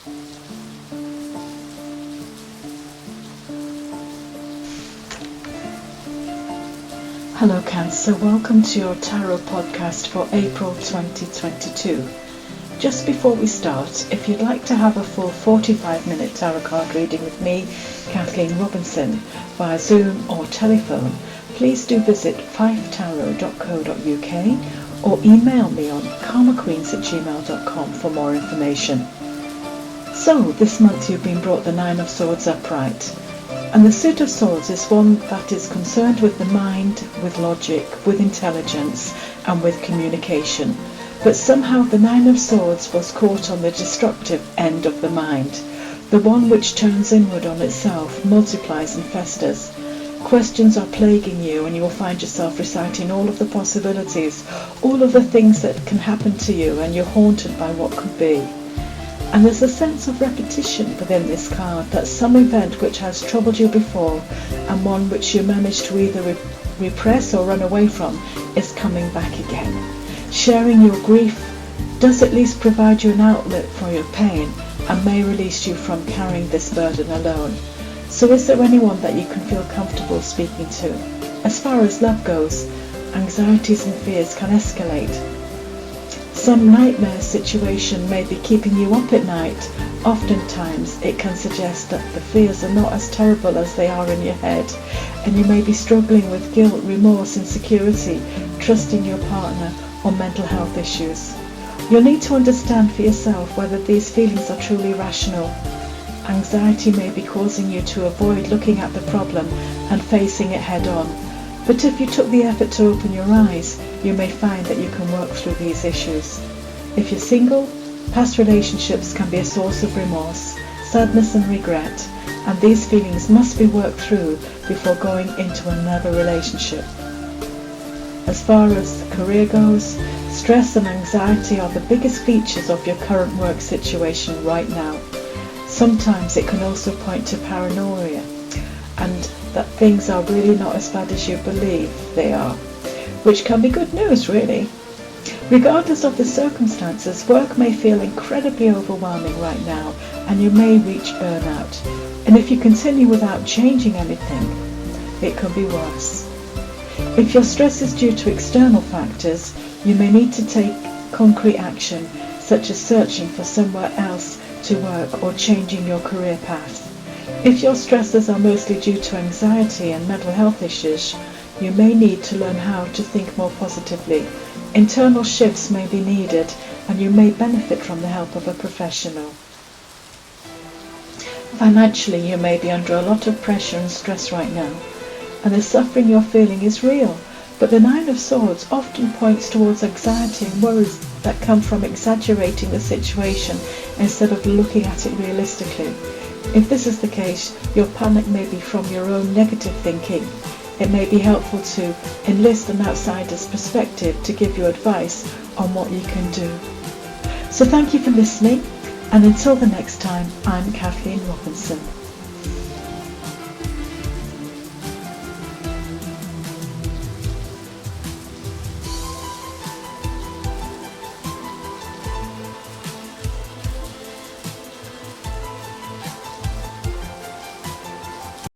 Hello Cancer, welcome to your Tarot podcast for April 2022. Just before we start, if you'd like to have a full 45-minute tarot card reading with me, Kathleen Robinson, via Zoom or telephone, please do visit fivetarot.co.uk or email me on karmaqueens@gmail.com for more information. So, this month you've been brought the Nine of Swords upright. And the suit of swords is one that is concerned with the mind, with logic, with intelligence, and with communication. But somehow the Nine of Swords was caught on the destructive end of the mind, the one which turns inward on itself, multiplies and festers. Questions are plaguing you, and you will find yourself reciting all of the possibilities, all of the things that can happen to you, and you're haunted by what could be. And there's a sense of repetition within this card, that some event which has troubled you before and one which you managed to either repress or run away from is coming back again. Sharing your grief does at least provide you an outlet for your pain and may release you from carrying this burden alone. So is there anyone that you can feel comfortable speaking to? As far as love goes, anxieties and fears can escalate. Some nightmare situation may be keeping you up at night. Oftentimes it can suggest that the fears are not as terrible as they are in your head, and you may be struggling with guilt, remorse, insecurity, trusting your partner, or mental health issues. You'll need to understand for yourself whether these feelings are truly rational. Anxiety may be causing you to avoid looking at the problem and facing it head on. But if you took the effort to open your eyes, you may find that you can work through these issues. If you're single, past relationships can be a source of remorse, sadness and regret, and these feelings must be worked through before going into another relationship. As far as the career goes, stress and anxiety are the biggest features of your current work situation right now. Sometimes it can also point to paranoia, and that things are really not as bad as you believe they are, which can be good news really. Regardless of the circumstances, work may feel incredibly overwhelming right now, and you may reach burnout. And if you continue without changing anything, it could be worse. If your stress is due to external factors, you may need to take concrete action, such as searching for somewhere else to work or changing your career path. If your stresses are mostly due to anxiety and mental health issues, you may need to learn how to think more positively. Internal shifts may be needed, and you may benefit from the help of a professional. Financially, you may be under a lot of pressure and stress right now, and the suffering you're feeling is real. But the Nine of Swords often points towards anxiety and worries that come from exaggerating the situation instead of looking at it realistically. If this is the case, your panic may be from your own negative thinking. It may be helpful to enlist an outsider's perspective to give you advice on what you can do. So thank you for listening, and until the next time, I'm Kathleen Robinson.